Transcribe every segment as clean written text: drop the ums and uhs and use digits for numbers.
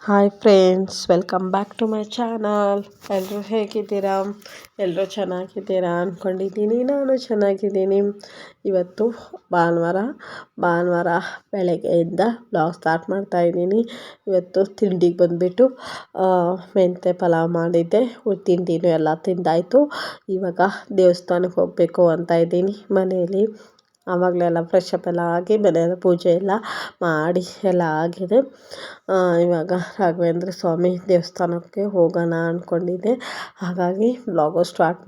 Hi friends, welcome back to my channel. ಎಲ್ಲರೂ ಹೇಗಿದ್ದೀರಾ? ಎಲ್ಲರೂ ಚೆನ್ನಾಗಿದ್ದೀರಾ ಅಂದ್ಕೊಂಡಿದ್ದೀನಿ. ನಾನು ಚೆನ್ನಾಗಿದ್ದೀನಿ. ಇವತ್ತು ಭಾನುವಾರ ಬೆಳಗ್ಗೆಯಿಂದ ಬ್ಲಾಗ್ ಸ್ಟಾರ್ಟ್ ಮಾಡ್ತಾಯಿದ್ದೀನಿ. ಇವತ್ತು ತಿಂಡಿಗೆ ಬಂದುಬಿಟ್ಟು ಮೆಂತ್ಯ ಪಲಾವ್ ಮಾಡಿದ್ದೆ. ತಿಂಡಿನೂ ಎಲ್ಲ ತಿಂದಾಯಿತು. ಇವಾಗ ದೇವಸ್ಥಾನಕ್ಕೆ ಹೋಗಬೇಕು ಅಂತ ಇದ್ದೀನಿ. ಮನೆಯಲ್ಲಿ ಆವಾಗಲೆಲ್ಲ ಫ್ರೆಶ್ ಅಪ್ ಎಲ್ಲ ಆಗಿ ಮನೆಯಲ್ಲ ಪೂಜೆ ಎಲ್ಲ ಮಾಡಿ ಎಲ್ಲ ಆಗಿದೆ. ಇವಾಗ ರಾಘವೇಂದ್ರ ಸ್ವಾಮಿ ದೇವಸ್ಥಾನಕ್ಕೆ ಹೋಗೋಣ ಅಂದ್ಕೊಂಡಿದ್ದೆ. ಹಾಗಾಗಿ ಬ್ಲಾಗು ಸ್ಟಾರ್ಟ್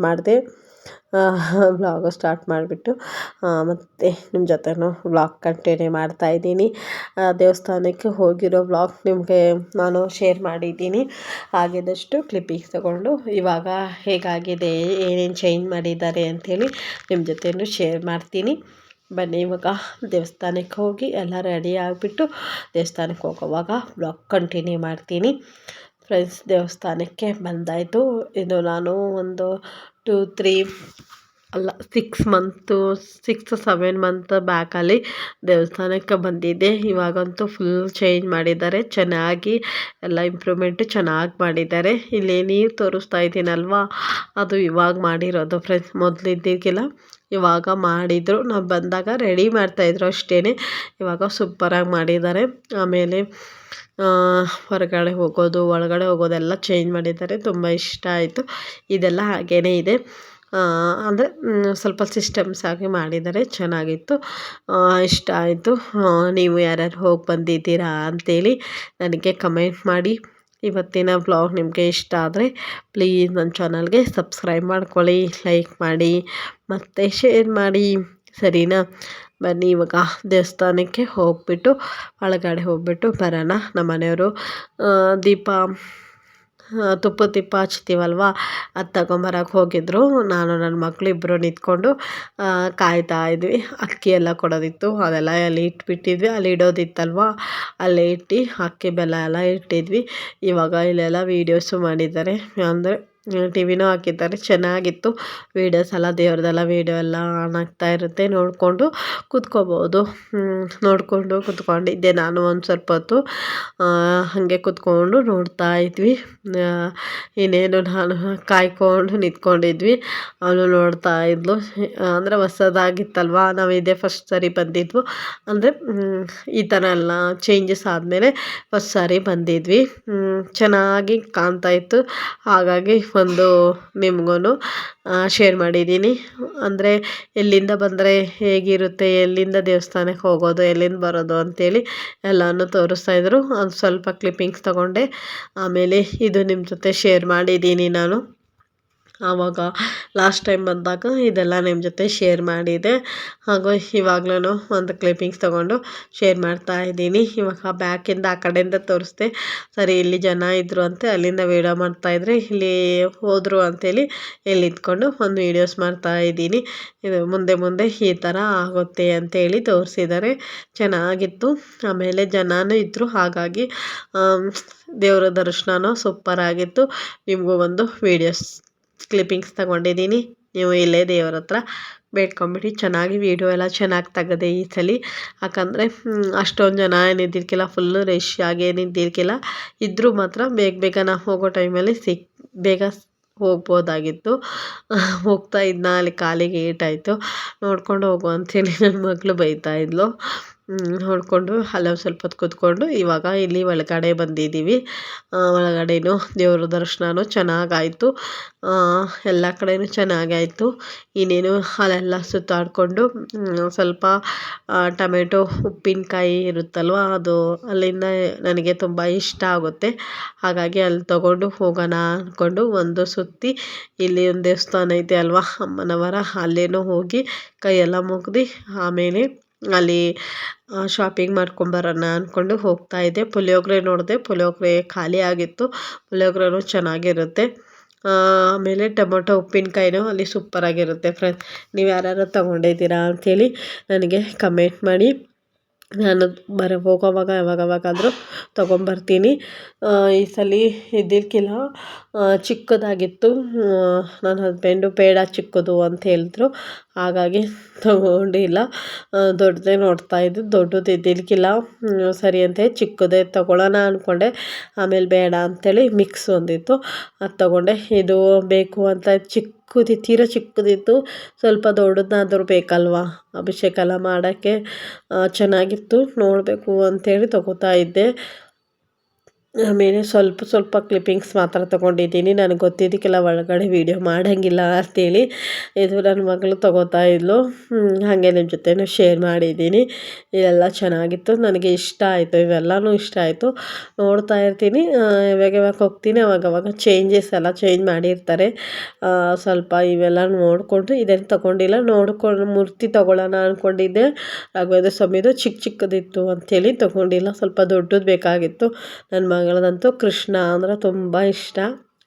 ಮಾಡಿಬಿಟ್ಟು ಮತ್ತು ನಿಮ್ಮ ಜೊತೆನೂ ಬ್ಲಾಗ್ ಕಂಟಿನ್ಯೂ ಮಾಡ್ತಾಯಿದ್ದೀನಿ. ದೇವಸ್ಥಾನಕ್ಕೆ ಹೋಗಿರೋ ಬ್ಲಾಗ್ ನಿಮಗೆ ನಾನು ಶೇರ್ ಮಾಡಿದ್ದೀನಿ. ಆಗಿದಷ್ಟು ಕ್ಲಿಪ್ಪಿಂಗ್ಸ್ ತಗೊಂಡು ಇವಾಗ ಹೇಗಾಗಿದೆ, ಏನೇನು ಚೇಂಜ್ ಮಾಡಿದ್ದಾರೆ ಅಂಥೇಳಿ ನಿಮ್ಮ ಜೊತೆನೂ ಶೇರ್ ಮಾಡ್ತೀನಿ. ಬನ್ನಿ ಇವಾಗ ದೇವಸ್ಥಾನಕ್ಕೆ ಹೋಗಿ ಎಲ್ಲ ರೆಡಿ ಆಗಿಬಿಟ್ಟು ದೇವಸ್ಥಾನಕ್ಕೆ ಹೋಗೋವಾಗ ಬ್ಲಾಗ್ ಕಂಟಿನ್ಯೂ ಮಾಡ್ತೀನಿ. ಫ್ರೆಂಡ್ಸ್, ದೇವಸ್ಥಾನಕ್ಕೆ ಬಂದಾಯಿತು. ಇದು ನಾನು ಒಂದು 6-7 ಮಂತ್ ಬ್ಯಾಕಲ್ಲಿ ದೇವಸ್ಥಾನಕ್ಕೆ ಬಂದಿದ್ದೆ. ಇವಾಗಂತೂ ಫುಲ್ ಚೇಂಜ್ ಮಾಡಿದ್ದಾರೆ. ಚೆನ್ನಾಗಿ ಎಲ್ಲ ಇಂಪ್ರೂವ್ಮೆಂಟು ಚೆನ್ನಾಗಿ ಮಾಡಿದ್ದಾರೆ. ಇಲ್ಲಿ ನೀರು ತೋರಿಸ್ತಾ ಇದ್ದೀನಲ್ವ, ಅದು ಇವಾಗ ಮಾಡಿರೋದು ಫ್ರೆಂಡ್ಸ್. ಮೊದಲಿದ್ದಕ್ಕಿಲ್ಲ ಇವಾಗ ಮಾಡಿದರು. ನಾವು ಬಂದಾಗ ರೆಡಿ ಮಾಡ್ತಾಯಿದ್ರು ಅಷ್ಟೇ. ಇವಾಗ ಸೂಪರಾಗಿ ಮಾಡಿದ್ದಾರೆ. ಆಮೇಲೆ ಹೊರಗಡೆ ಹೋಗೋದು ಒಳಗಡೆ ಹೋಗೋದೆಲ್ಲ ಚೇಂಜ್ ಮಾಡಿದ್ದಾರೆ. ತುಂಬ ಇಷ್ಟ ಆಯಿತು. ಇದೆಲ್ಲ ಹಾಗೇ ಇದೆ, ಅಂದರೆ ಸ್ವಲ್ಪ ಸಿಸ್ಟಮ್ಸ್ ಆಗಿ ಮಾಡಿದ್ದಾರೆ. ಚೆನ್ನಾಗಿತ್ತು, ಇಷ್ಟ ಆಯಿತು. ನೀವು ಯಾರ್ಯಾರು ಹೋಗಿ ಬಂದಿದ್ದೀರಾ ಅಂಥೇಳಿ ನನಗೆ ಕಮೆಂಟ್ ಮಾಡಿ. ಇವತ್ತಿನ ಬ್ಲಾಗ್ ನಿಮಗೆ ಇಷ್ಟ ಆದರೆ ಪ್ಲೀಸ್ ನನ್ನ ಚಾನಲ್ಗೆ ಸಬ್ಸ್ಕ್ರೈಬ್ ಮಾಡ್ಕೊಳ್ಳಿ, ಲೈಕ್ ಮಾಡಿ ಮತ್ತು ಶೇರ್ ಮಾಡಿ, ಸರಿನಾ? ಬನ್ನಿ ಇವಾಗ ದೇವಸ್ಥಾನಕ್ಕೆ ಹೋಗ್ಬಿಟ್ಟು ಒಳಗಡೆ ಹೋಗ್ಬಿಟ್ಟು ಬರೋಣ. ನಮ್ಮ ಮನೆಯವರು ತುಪ್ಪದ ದೀಪ ಹಚ್ತೀವಲ್ವ, ಅದು ತಗೊಂಬರಕ್ಕೆ ಹೋಗಿದ್ರು. ನಾನು ನನ್ನ ಮಕ್ಕಳು ಇಬ್ಬರು ನಿಂತ್ಕೊಂಡು ಕಾಯ್ತಾ ಇದ್ವಿ. ಅಕ್ಕಿ ಎಲ್ಲ ಕೊಡೋದಿತ್ತು, ಅದೆಲ್ಲ ಅಲ್ಲಿ ಇಟ್ಬಿಟ್ಟಿದ್ವಿ. ಅಲ್ಲಿ ಇಡೋದಿತ್ತಲ್ವ, ಅಲ್ಲೇ ಇಟ್ಟು ಅಕ್ಕಿ ಬೆಲ್ಲ ಎಲ್ಲ ಇಟ್ಟಿದ್ವಿ. ಇವಾಗ ಇಲ್ಲೆಲ್ಲ ವೀಡಿಯೋಸು ಮಾಡಿದ್ದಾರೆ, ಅಂದರೆ ಟಿ ವಿನೂ ಹಾಕಿದ್ದಾರೆ. ಚೆನ್ನಾಗಿತ್ತು ವೀಡಿಯೋಸ್ ಎಲ್ಲ, ದೇವ್ರದ್ದೆಲ್ಲ ವೀಡಿಯೋ ಎಲ್ಲ ಆನ್ ಆಗ್ತಾ ಇರುತ್ತೆ. ನೋಡಿಕೊಂಡು ಕೂತ್ಕೋಬೋದು. ನೋಡಿಕೊಂಡು ಕೂತ್ಕೊಂಡಿದ್ದೆ ನಾನು ಒಂದು ಸ್ವಲ್ಪ ಹೊತ್ತು. ಹಾಗೆ ಕೂತ್ಕೊಂಡು ನೋಡ್ತಾ ಇದ್ವಿ. ಇನ್ನೇನು ನಾನು ಕಾಯ್ಕೊಂಡು ನಿಂತ್ಕೊಂಡಿದ್ವಿ. ಅವಳು ನೋಡ್ತಾ ಇದ್ಲು. ಅಂದರೆ ಹೊಸದಾಗಿತ್ತಲ್ವ, ನಾವು ಇದೇ ಫಸ್ಟ್ ಸಾರಿ ಬಂದಿದ್ವು. ಅಂದರೆ ಈ ಥರ ಎಲ್ಲ ಚೇಂಜಸ್ ಆದಮೇಲೆ ಫಸ್ಟ್ ಸಾರಿ ಬಂದಿದ್ವಿ. ಚೆನ್ನಾಗಿ ಕಾಣ್ತಾ ಇತ್ತು. ಹಾಗಾಗಿ ಒಂದು ನಿಮ್ಗೂ ಶೇರ್ ಮಾಡಿದ್ದೀನಿ. ಅಂದರೆ ಎಲ್ಲಿಂದ ಬಂದರೆ ಹೇಗಿರುತ್ತೆ, ಎಲ್ಲಿಂದ ದೇವಸ್ಥಾನಕ್ಕೆ ಹೋಗೋದು, ಎಲ್ಲಿಂದ ಬರೋದು ಅಂಥೇಳಿ ಎಲ್ಲನೂ ತೋರಿಸ್ತಾಯಿದ್ರು. ಅದು ಸ್ವಲ್ಪ ಕ್ಲಿಪ್ಪಿಂಗ್ಸ್ ತೊಗೊಂಡೆ. ಆಮೇಲೆ ಇದು ನಿಮ್ಮ ಜೊತೆ ಶೇರ್ ಮಾಡಿದ್ದೀನಿ ನಾನು. ಆವಾಗ ಲಾಸ್ಟ್ ಟೈಮ್ ಬಂದಾಗ ಇದೆಲ್ಲ ನಿಮ್ಮ ಜೊತೆ ಶೇರ್ ಮಾಡಿದೆ. ಹಾಗೂ ಇವಾಗ್ಲೂ ಒಂದು ಕ್ಲಿಪ್ಪಿಂಗ್ಸ್ ತೊಗೊಂಡು ಶೇರ್ ಮಾಡ್ತಾ ಇದ್ದೀನಿ. ಇವಾಗ ಬ್ಯಾಕಿಂದ ಆ ಕಡೆಯಿಂದ ತೋರಿಸ್ದೆ. ಸರಿ, ಇಲ್ಲಿ ಜನ ಇದ್ದರು ಅಂತೆ, ಅಲ್ಲಿಂದ ವೀಡಿಯೋ ಮಾಡ್ತಾಯಿದ್ರೆ ಇಲ್ಲಿ ಹೋದರು ಅಂಥೇಳಿ ಇಲ್ಲಿ ನಿಂತ್ಕೊಂಡು ಒಂದು ವೀಡಿಯೋಸ್ ಮಾಡ್ತಾ ಇದ್ದೀನಿ. ಇದು ಮುಂದೆ ಈ ಥರ ಆಗುತ್ತೆ ಅಂಥೇಳಿ ತೋರಿಸಿದ್ದಾರೆ. ಚೆನ್ನಾಗಿತ್ತು. ಆಮೇಲೆ ಜನನೂ ಇದ್ದರು. ಹಾಗಾಗಿ ದೇವರ ದರ್ಶನನೂ ಸೂಪರಾಗಿತ್ತು. ನಿಮಗೂ ಒಂದು ವೀಡಿಯೋಸ್ ಕ್ಲಿಪ್ಪಿಂಗ್ಸ್ ತಗೊಂಡಿದ್ದೀನಿ. ನೀವು ಇಲ್ಲೇ ದೇವರ ಹತ್ರ ಬೇಡ್ಕೊಂಬಿಟ್ಟು ಚೆನ್ನಾಗಿ ವೀಡಿಯೋ ಎಲ್ಲ ಚೆನ್ನಾಗಿ ತೆಗೆದೆ ಈ ಸಲ. ಯಾಕಂದರೆ ಅಷ್ಟೊಂದು ಜನ ಏನಿದ್ದಿರ್ಕಿಲ್ಲ, ಫುಲ್ಲು ರಶ್ ಆಗಿ ಏನಿದ್ದಿರ್ಕಿಲ್ಲ. ಇದ್ದರೂ ಮಾತ್ರ ಬೇಗ ನಾವು ಹೋಗೋ ಟೈಮಲ್ಲಿ ಬೇಗ ಹೋಗ್ಬೋದಾಗಿತ್ತು. ಹೋಗ್ತಾ ಇದ್ನ ಅಲ್ಲಿ ಕಾಲಿಗೆ ಏಟಾಯಿತು. ನೋಡ್ಕೊಂಡು ಹೋಗು ಅಂಥೇಳಿ ನನ್ನ ಮಗಳು ಬೈತಾಯಿದ್ಲು. ನೋಡಿಕೊಂಡು ಅಲ್ಲೇ ಸ್ವಲ್ಪ ಹೊತ್ತು ಕೂತ್ಕೊಂಡು ಇವಾಗ ಇಲ್ಲಿ ಒಳಗಡೆ ಬಂದಿದ್ದೀವಿ. ಒಳಗಡೆನೂ ದೇವ್ರ ದರ್ಶನನೂ ಚೆನ್ನಾಗಾಯಿತು. ಎಲ್ಲ ಕಡೆಯೂ ಚೆನ್ನಾಗಾಯಿತು. ಇನ್ನೇನು ಅಲ್ಲೆಲ್ಲ ಸುತ್ತಾಡಿಕೊಂಡು ಸ್ವಲ್ಪ ಟೊಮೆಟೊ ಉಪ್ಪಿನಕಾಯಿ ಇರುತ್ತಲ್ವ, ಅದು ಅಲ್ಲಿಂದ ನನಗೆ ತುಂಬ ಇಷ್ಟ ಆಗುತ್ತೆ. ಹಾಗಾಗಿ ಅಲ್ಲಿ ತೊಗೊಂಡು ಹೋಗೋಣ ಅಂದ್ಕೊಂಡು ಒಂದು ಸುತ್ತಿ, ಇಲ್ಲಿ ಒಂದು ದೇವಸ್ಥಾನ ಇದೆ ಅಲ್ವ, ಅಮ್ಮನವರ, ಅಲ್ಲೇನೂ ಹೋಗಿ ಕೈಯೆಲ್ಲ ಮುಗ್ದು ಆಮೇಲೆ ಅಲ್ಲಿ ಶಾಪಿಂಗ್ ಮಾಡ್ಕೊಂಬರೋಣ ಅಂದ್ಕೊಂಡು ಹೋಗ್ತಾಯಿದ್ದೆ. ಪುಳಿಯೋಗರೆ ನೋಡಿದೆ, ಪುಳಿಯೋಗರೆ ಖಾಲಿ ಆಗಿತ್ತು. ಪುಳಿಯೋಗರೆನೂ ಚೆನ್ನಾಗಿರುತ್ತೆ. ಆಮೇಲೆ ಟೊಮೊಟೊ ಉಪ್ಪಿನಕಾಯಿನೂ ಅಲ್ಲಿ ಸೂಪರಾಗಿರುತ್ತೆ ಫ್ರೆಂಡ್ಸ್. ನೀವು ಯಾರ್ಯಾರು ತೊಗೊಂಡಿದ್ದೀರಾ ಅಂಥೇಳಿ ನನಗೆ ಕಮೆಂಟ್ ಮಾಡಿ. ನಾನು ಹೋಗೋವಾಗ ಯಾವಾಗಾದರೂ ತೊಗೊಂಬರ್ತೀನಿ. ಈ ಸಲ ಇದ್ದಿದ್ದಕ್ಕಿಲ್ಲ ಚಿಕ್ಕದಾಗಿತ್ತು. ನನ್ನ ಹಸ್ಬೆಂಡು ಬೇಡ ಚಿಕ್ಕದು ಅಂತ ಹೇಳಿದ್ರು, ಹಾಗಾಗಿ ತೊಗೊಂಡಿಲ್ಲ. ದೊಡ್ಡದೇ ನೋಡ್ತಾಯಿದ್ದು, ದೊಡ್ಡದು ಇದ್ದಿದ್ದಕ್ಕಿಲ್ಲ. ಸರಿ ಅಂತ ಚಿಕ್ಕದೇ ತೊಗೊಳ್ಳೋಣ ಅಂದ್ಕೊಂಡೆ, ಆಮೇಲೆ ಬೇಡ ಅಂಥೇಳಿ ಮಿಕ್ಸ್ ಒಂದಿತ್ತು ಅದು ತೊಗೊಂಡೆ. ಇದು ಬೇಕು ಅಂತ ತೀರ ಚಿಕ್ಕದಿತ್ತು, ಸ್ವಲ್ಪ ದೊಡ್ಡದಾದರೂ ಬೇಕಲ್ವ ಅಭಿಷೇಕ ಎಲ್ಲ ಮಾಡೋಕ್ಕೆ. ಚೆನ್ನಾಗಿತ್ತು, ನೋಡಬೇಕು ಅಂಥೇಳಿ ತೊಗೋತಾ ಇದ್ದೆ. ಆಮೇಲೆ ಸ್ವಲ್ಪ ಕ್ಲಿಪ್ಪಿಂಗ್ಸ್ ಮಾತ್ರ ತೊಗೊಂಡಿದ್ದೀನಿ. ನನಗೆ ಗೊತ್ತಿದ್ದಕ್ಕೆಲ್ಲ ಒಳಗಡೆ ವೀಡಿಯೋ ಮಾಡೋಂಗಿಲ್ಲ ಅಂತೇಳಿ. ಇದು ನನ್ನ ಮಗಳು ತೊಗೋತಾ ಇದ್ಲು, ಹಾಗೆ ನಿಮ್ಮ ಜೊತೆನೂ ಶೇರ್ ಮಾಡಿದ್ದೀನಿ. ಇದೆಲ್ಲ ಚೆನ್ನಾಗಿತ್ತು, ನನಗೆ ಇಷ್ಟ ಆಯಿತು, ಇವೆಲ್ಲವೂ ಇಷ್ಟ ಆಯಿತು. ನೋಡ್ತಾ ಇರ್ತೀನಿ, ಯಾವಾಗ ಹೋಗ್ತೀನಿ ಅವಾಗವಾಗ ಚೇಂಜಸ್ ಎಲ್ಲ ಚೇಂಜ್ ಮಾಡಿರ್ತಾರೆ. ಸ್ವಲ್ಪ ಇವೆಲ್ಲ ನೋಡಿಕೊಂಡು ಇದೇನು ತೊಗೊಂಡಿಲ್ಲ, ನೋಡ್ಕೊಂಡು ಮೂರ್ತಿ ತೊಗೊಳ್ಳೋಣ ಅಂದ್ಕೊಂಡಿದ್ದೆ. ರಾಘವೇಂದ್ರ ಸ್ವಾಮಿದು ಚಿಕ್ಕದಿತ್ತು ಅಂಥೇಳಿ ತೊಗೊಂಡಿಲ್ಲ, ಸ್ವಲ್ಪ ದೊಡ್ಡದು ಬೇಕಾಗಿತ್ತು. ನನ್ನ ಮಗಳದಂತೂ ಕೃಷ್ಣ ಅಂದರೆ ತುಂಬ ಇಷ್ಟ,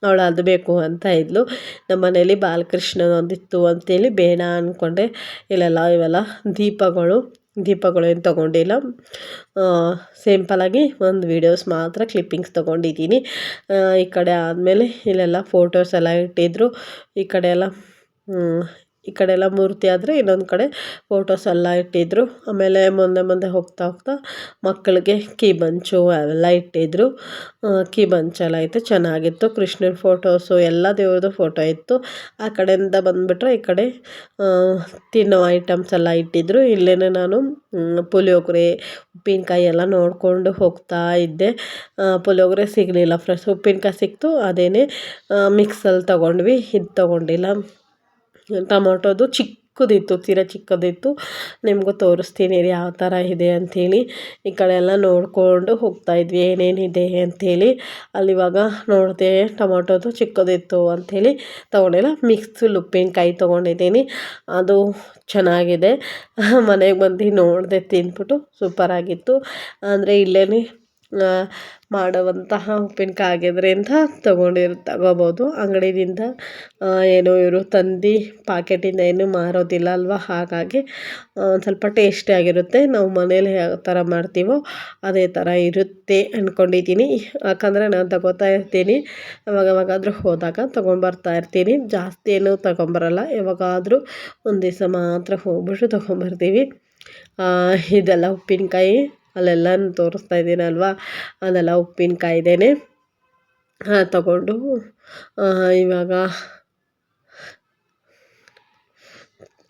ಅವಳು ಅದು ಬೇಕು ಅಂತ ಇದ್ಲು. ನಮ್ಮ ಮನೇಲಿ ಬಾಲಕೃಷ್ಣನೊಂದಿತ್ತು ಅಂತೇಳಿ ಬೇಡ ಅಂದ್ಕೊಂಡೆ. ಇವೆಲ್ಲ ದೀಪಗಳು ಏನು ತೊಗೊಂಡಿಲ್ಲ. ಸಿಂಪಲಾಗಿ ಒಂದು ವೀಡಿಯೋಸ್ ಮಾತ್ರ ಕ್ಲಿಪ್ಪಿಂಗ್ಸ್ ತೊಗೊಂಡಿದ್ದೀನಿ. ಈ ಕಡೆ ಆದಮೇಲೆ ಇಲ್ಲೆಲ್ಲ ಫೋಟೋಸ್ ಎಲ್ಲ ಇಟ್ಟಿದ್ರು. ಈ ಕಡೆ ಎಲ್ಲ ಮೂರ್ತಿ ಆದರೆ ಇನ್ನೊಂದು ಕಡೆ ಫೋಟೋಸ್ ಎಲ್ಲ ಇಟ್ಟಿದ್ರು. ಆಮೇಲೆ ಮುಂದೆ ಹೋಗ್ತಾ ಮಕ್ಕಳಿಗೆ ಕೀ ಬಂಚು ಅವೆಲ್ಲ ಇಟ್ಟಿದ್ರು. ಕೀ ಬಂಚೆಲ್ಲ ಇತ್ತು, ಚೆನ್ನಾಗಿತ್ತು. ಕೃಷ್ಣನ ಫೋಟೋಸು ಎಲ್ಲ ದೇವ್ರದ್ದು ಫೋಟೋ ಇತ್ತು. ಆ ಕಡೆಯಿಂದ ಬಂದುಬಿಟ್ರೆ ಈ ಕಡೆ ತಿನ್ನೋ ಐಟಮ್ಸ್ ಎಲ್ಲ ಇಟ್ಟಿದ್ರು. ಇಲ್ಲೇ ನಾನು ಪುಳಿಯೋಗರೆ, ಉಪ್ಪಿನಕಾಯಿ ಎಲ್ಲ ನೋಡಿಕೊಂಡು ಹೋಗ್ತಾ ಇದ್ದೆ. ಪುಳಿಯೋಗರೆ ಸಿಗಲಿಲ್ಲ ಫ್ರೆಂಡ್ಸ್, ಉಪ್ಪಿನಕಾಯಿ ಸಿಕ್ತು, ಅದೇನೇ ಮಿಕ್ಸಲ್ಲಿ ತೊಗೊಂಡ್ವಿ. ಇದು ತೊಗೊಂಡಿಲ್ಲ. ಟೊಮೊಟೊದು ತೀರ ಚಿಕ್ಕದಿತ್ತು. ನಿಮಗೂ ತೋರಿಸ್ತೀನಿ ಯಾವ ಥರ ಇದೆ ಅಂಥೇಳಿ. ಈ ಕಡೆ ಎಲ್ಲ ನೋಡಿಕೊಂಡು ಹೋಗ್ತಾಯಿದ್ವಿ ಏನೇನಿದೆ ಅಂಥೇಳಿ. ಅಲ್ಲಿವಾಗ ನೋಡಿದೆ ಟೊಮೊಟೊದು ಚಿಕ್ಕದಿತ್ತು ಅಂಥೇಳಿ ತೊಗೊಂಡಿಲ್ಲ. ಮಿಕ್ಸಲ್ಲಿ ಉಪ್ಪಿನಕಾಯಿ ತೊಗೊಂಡಿದ್ದೀನಿ, ಅದು ಚೆನ್ನಾಗಿದೆ. ಮನೆಗೆ ಬಂದು ನೋಡಿದೆ, ತಿಂದ್ಬಿಟ್ಟು ಸೂಪರಾಗಿತ್ತು. ಅಂದರೆ ಇಲ್ಲೇ ಮಾಡುವಂತಹ ಉಪ್ಪಿನಕಾಯಿ ಆಗಿದ್ದರಿಂದ ತಗೋಬೋದು. ಅಂಗಡಿಯಿಂದ ಏನೋ ಇವರು ತಂದು ಪಾಕೆಟಿಂದ ಏನೂ ಮಾರೋದಿಲ್ಲ ಅಲ್ವ, ಹಾಗಾಗಿ ಒಂದು ಸ್ವಲ್ಪ ಟೇಸ್ಟಿಯಾಗಿರುತ್ತೆ. ನಾವು ಮನೇಲಿ ಯಾವ ಥರ ಮಾಡ್ತೀವೋ ಅದೇ ಥರ ಇರುತ್ತೆ ಅಂದ್ಕೊಂಡಿದ್ದೀನಿ. ಯಾಕಂದರೆ ನಾನು ತಗೋತಾ ಇರ್ತೀನಿ, ಯಾವಾಗಾದರೂ ಹೋದಾಗ ತೊಗೊಂಬರ್ತಾ ಇರ್ತೀನಿ. ಜಾಸ್ತಿ ಏನೂ ತೊಗೊಂಬರಲ್ಲ, ಯಾವಾಗಾದರೂ ಒಂದು ದಿವಸ ಮಾತ್ರ ಹೋಗ್ಬಿಟ್ಟು ತೊಗೊಂಬರ್ತೀವಿ. ಇದೆಲ್ಲ ಉಪ್ಪಿನಕಾಯಿ ಅಲ್ಲೆಲ್ಲ ತೋರಿಸ್ತಾ ಇದ್ದೀನಲ್ವ, ಅದೆಲ್ಲ ಉಪ್ಪಿನಕಾಯಿದೇನೆ. ತಗೊಂಡು ಇವಾಗ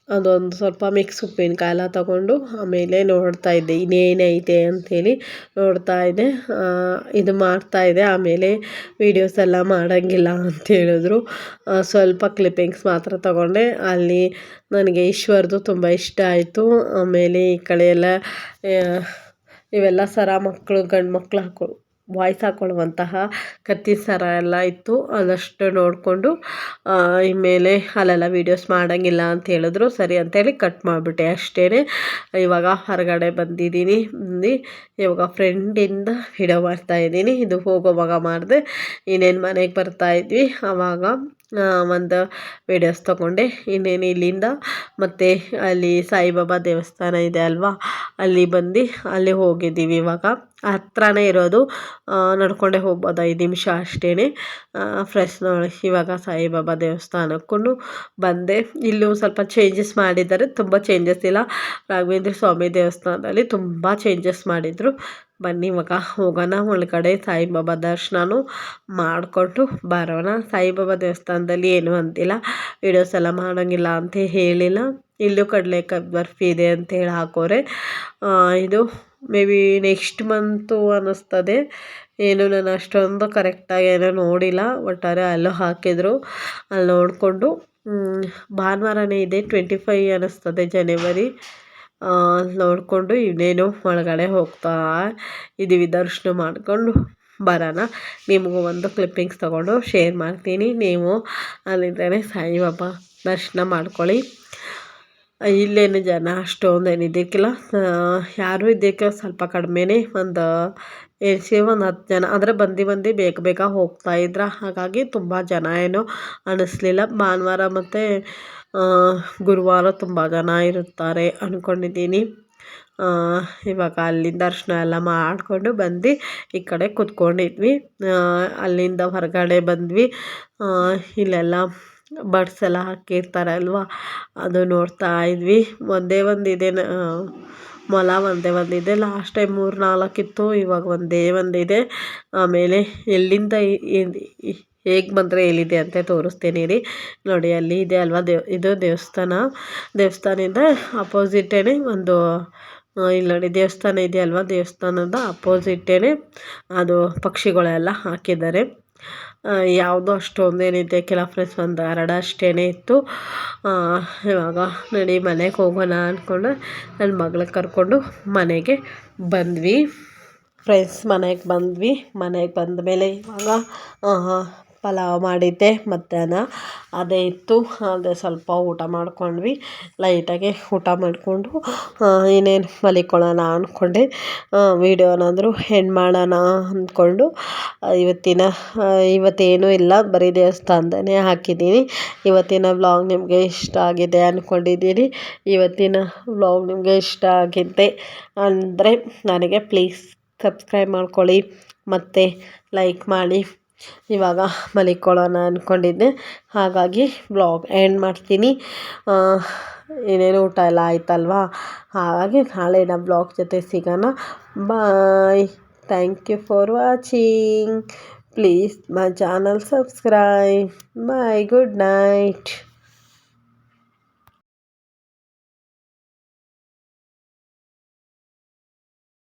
ಅದೊಂದು ಸ್ವಲ್ಪ ಮಿಕ್ಸ್ ಉಪ್ಪಿನಕಾಯಿ ಎಲ್ಲ ತೊಗೊಂಡು ಆಮೇಲೆ ನೋಡ್ತಾ ಇದ್ದೆ ಇನ್ನೇನೈತೆ ಅಂಥೇಳಿ ನೋಡ್ತಾ ಇದ್ದೆ. ಇದು ಮಾಡ್ತಾಯಿದ್ದೆ, ಆಮೇಲೆ ವೀಡಿಯೋಸ್ ಎಲ್ಲ ಮಾಡೋಂಗಿಲ್ಲ ಅಂತ ಹೇಳಿದ್ರು. ಸ್ವಲ್ಪ ಕ್ಲಿಪ್ಪಿಂಗ್ಸ್ ಮಾತ್ರ ತೊಗೊಂಡೆ. ಅಲ್ಲಿ ನನಗೆ ಈಶ್ವರ್ದು ತುಂಬ ಇಷ್ಟ ಆಯಿತು. ಆಮೇಲೆ ಈ ಕಡೆ ಎಲ್ಲ ಇವೆಲ್ಲ ಸರ ಗಂಡು ಮಕ್ಕಳು ಬಾಯ್ಸ್ ಹಾಕ್ಕೊಳ್ಳುವಂತಹ ಕತ್ತಿ ಸರ ಎಲ್ಲ ಇತ್ತು. ಅದಷ್ಟು ನೋಡಿಕೊಂಡು ಇನ್ಮೇಲೆ ಅಲ್ಲೆಲ್ಲ ವೀಡಿಯೋಸ್ ಮಾಡೋಂಗಿಲ್ಲ ಅಂತ ಹೇಳಿದ್ರು. ಸರಿ ಅಂತೇಳಿ ಕಟ್ ಮಾಡಿಬಿಟ್ಟೆ ಅಷ್ಟೇ. ಇವಾಗ ಹೊರಗಡೆ ಬಂದಿದ್ದೀನಿ. ಇವಾಗ ಫ್ರೆಂಡಿಂದ ವಿಡಿಯೋ ಮಾಡ್ತಾಯಿದ್ದೀನಿ. ಇದು ಹೋಗೋವಾಗ ಮಾಡಿದೆ. ಇನ್ನೇನು ಮನೆಗೆ ಬರ್ತಾಯಿದ್ವಿ ಆವಾಗ ಒಂದು ವೀಡಿಯೋಸ್ ತೊಗೊಂಡೆ. ಇನ್ನೇನು ಇಲ್ಲಿಂದ ಮತ್ತು ಅಲ್ಲಿ ಸಾಯಿಬಾಬಾ ದೇವಸ್ಥಾನ ಇದೆ ಅಲ್ವಾ, ಅಲ್ಲಿ ಹೋಗಿದ್ದೀವಿ. ಇವಾಗ ಹತ್ರನೇ ಇರೋದು, ನಡ್ಕೊಂಡೇ ಹೋಗ್ಬೋದು, 5 ನಿಮಿಷ ಅಷ್ಟೇ. ಫ್ರೆಶ್ ನೋಡಿ ಇವಾಗ ಸಾಯಿಬಾಬಾ ದೇವಸ್ಥಾನಕ್ಕೂ ಬಂದೆ. ಇಲ್ಲೂ ಸ್ವಲ್ಪ ಚೇಂಜಸ್ ಮಾಡಿದ್ದಾರೆ, ತುಂಬ ಚೇಂಜಸ್ ಇಲ್ಲ. ರಾಘವೇಂದ್ರ ಸ್ವಾಮಿ ದೇವಸ್ಥಾನದಲ್ಲಿ ತುಂಬ ಚೇಂಜಸ್ ಮಾಡಿದರು. ಬನ್ನಿ ಇವಾಗ ಹೋಗೋಣ ಒಳಗಡೆ, ಸಾಯಿಬಾಬಾ ದರ್ಶನನೂ ಮಾಡಿಕೊಂಡು ಬರೋಣ. ಸಾಯಿಬಾಬಾ ದೇವಸ್ಥಾನದಲ್ಲಿ ಏನೂ ಅಂತಿಲ್ಲ, ವೀಡಿಯೋಸ್ ಎಲ್ಲ ಮಾಡೋಂಗಿಲ್ಲ ಅಂತ ಹೇಳಿಲ್ಲ. ಇಲ್ಲೂ ಕಡಲೆಕಾಯಿ ಬರ್ಫಿ ಇದೆ ಅಂತೇಳಿ ಹಾಕೋರೆ. ಇದು ಮೇ ಬಿ ನೆಕ್ಸ್ಟ್ ಮಂತು ಅನ್ನಿಸ್ತದೆ, ಏನು ನಾನು ಅಷ್ಟೊಂದು ಕರೆಕ್ಟಾಗಿ ಏನೋ ನೋಡಿಲ್ಲ. ಒಟ್ಟಾರೆ ಅಲ್ಲೂ ಹಾಕಿದರು, ಅಲ್ಲಿ ನೋಡಿಕೊಂಡು ಭಾನುವಾರನೇ ಇದೆ, 25 ಅನ್ನಿಸ್ತದೆ ಜನವರಿ. ನೋಡಿಕೊಂಡು ಇನ್ನೇನು ಒಳಗಡೆ ಹೋಗ್ತಾ ಇದ್ದೀವಿ, ದರ್ಶನ ಮಾಡಿಕೊಂಡು ಬರೋಣ. ನಿಮಗೂ ಒಂದು ಕ್ಲಿಪ್ಪಿಂಗ್ಸ್ ತೊಗೊಂಡು ಶೇರ್ ಮಾಡ್ತೀನಿ. ನೀವು ಅಲ್ಲಿಂದಲೇ ಸಾಯಿಬಾಬಾ ದರ್ಶನ ಮಾಡ್ಕೊಳ್ಳಿ. ಇಲ್ಲೇನು ಜನ ಅಷ್ಟೊಂದು ಏನಿದ್ದಕ್ಕಿಲ್ಲ, ಯಾರೂ ಇದಕ್ಕೆ ಸ್ವಲ್ಪ ಕಡಿಮೆನೇ. ಒಂದು 10 ಜನ ಅಂದರೆ ಬಂದು ಬೇಗ ಹೋಗ್ತಾಯಿದ್ರ, ಹಾಗಾಗಿ ತುಂಬ ಜನ ಏನೋ ಅನ್ನಿಸ್ಲಿಲ್ಲ. ಭಾನುವಾರ ಮತ್ತು ಗುರುವಾರ ತುಂಬ ಜನ ಇರುತ್ತಾರೆ ಅಂದ್ಕೊಂಡಿದ್ದೀನಿ. ಇವಾಗ ಅಲ್ಲಿಂದ ದರ್ಶನ ಎಲ್ಲ ಮಾಡಿಕೊಂಡು ಬಂದು ಈ ಕಡೆ ಕೂತ್ಕೊಂಡಿದ್ವಿ. ಅಲ್ಲಿಂದ ಹೊರಗಡೆ ಬಂದ್ವಿ. ಇಲ್ಲೆಲ್ಲ ಬರ್ಡ್ಸ್ ಎಲ್ಲ ಹಾಕಿರ್ತಾರೆ ಅಲ್ವಾ, ಅದು ನೋಡ್ತಾ ಇದ್ವಿ. ಒಂದೇ ಒಂದಿದೆ, ಮೊಲ ಒಂದೇ ಒಂದಿದೆ. ಲಾಸ್ಟ್ ಟೈಮ್ 3-4 ಇತ್ತು, ಇವಾಗ ಒಂದೇ ಒಂದಿದೆ. ಆಮೇಲೆ ಎಲ್ಲಿಂದ ಹೇಗೆ ಬಂದರೆ ಎಲ್ಲಿದೆ ಅಂತ ತೋರಿಸ್ತೀನಿ ರೀ. ನೋಡಿ ಅಲ್ಲಿ ಇದೆ ಅಲ್ವಾ ಇದು ದೇವಸ್ಥಾನದಿಂದ ಅಪೋಸಿಟೇನೆ ಒಂದು ಇಲ್ಲಿ ನೋಡಿ ದೇವಸ್ಥಾನ ಇದೆ ಅಲ್ವಾ, ದೇವಸ್ಥಾನದ ಅಪೋಸಿಟೇನೆ ಅದು ಪಕ್ಷಿಗಳೆಲ್ಲ ಹಾಕಿದ್ದಾರೆ. ಯಾವುದೋ ಅಷ್ಟೊಂದೇನಿದೆ ಕೆಲ ಫ್ರೆಂಡ್ಸ್, ಒಂದು 2 ಅಷ್ಟೇ ಇತ್ತು. ಇವಾಗ ನಡಿ ಮನೆಗೆ ಹೋಗೋಣ ಅಂದ್ಕೊಂಡು ನನ್ನ ಮಗಳಿಗೆ ಕರ್ಕೊಂಡು ಮನೆಗೆ ಬಂದ್ವಿ ಫ್ರೆಂಡ್ಸ್. ಮನೆಗೆ ಬಂದ ಮೇಲೆ ಇವಾಗ ಪಲಾವ್ ಮಾಡಿದ್ದೆ ಮಧ್ಯಾಹ್ನ, ಅದೇ ಇತ್ತು. ಅದೇ ಸ್ವಲ್ಪ ಊಟ ಮಾಡ್ಕೊಂಡ್ವಿ. ಲೈಟಾಗಿ ಊಟ ಮಾಡಿಕೊಂಡು ಇನ್ನೇನು ಮಲಿಕೊಳ್ಳೋಣ ಅಂದ್ಕೊಂಡೆ. ವೀಡಿಯೋನಾದರೂ ಎಂಡ್ ಮಾಡೋಣ ಅಂದ್ಕೊಂಡು ಇವತ್ತೇನೂ ಇಲ್ಲ, ಬರೀ ದೇವಸ್ಥಾನದನೇ ಹಾಕಿದ್ದೀನಿ. ಇವತ್ತಿನ ವ್ಲಾಗ್ ನಿಮಗೆ ಇಷ್ಟ ಆಗಿದೆ ಅಂದ್ಕೊಂಡಿದ್ದೀನಿ. ಇವತ್ತಿನ ವ್ಲಾಗ್ ನಿಮಗೆ ಇಷ್ಟ ಆಗಿದೆ ಅಂದರೆ ನನಗೆ ಪ್ಲೀಸ್ ಸಬ್ಸ್ಕ್ರೈಬ್ ಮಾಡ್ಕೊಳ್ಳಿ ಮತ್ತು ಲೈಕ್ ಮಾಡಿ. ಇವಾಗ ಮಲಿಕೊಳ್ಳೋಣ ಅಂದ್ಕೊಂಡಿದ್ದೆ, ಹಾಗಾಗಿ ವ್ಲಾಗ್ ಎಂಡ್ ಮಾಡ್ತೀನಿ. ಇನ್ನೇನು ಊಟ ಎಲ್ಲ ಆಯ್ತಲ್ವಾ, ಹಾಗಾಗಿ ನಾಳಿನ ವ್ಲಾಗ್ ಜೊತೆ ಸಿಗೋಣ. Bye. Thank you for watching. Please my channel subscribe. Bye. Good night.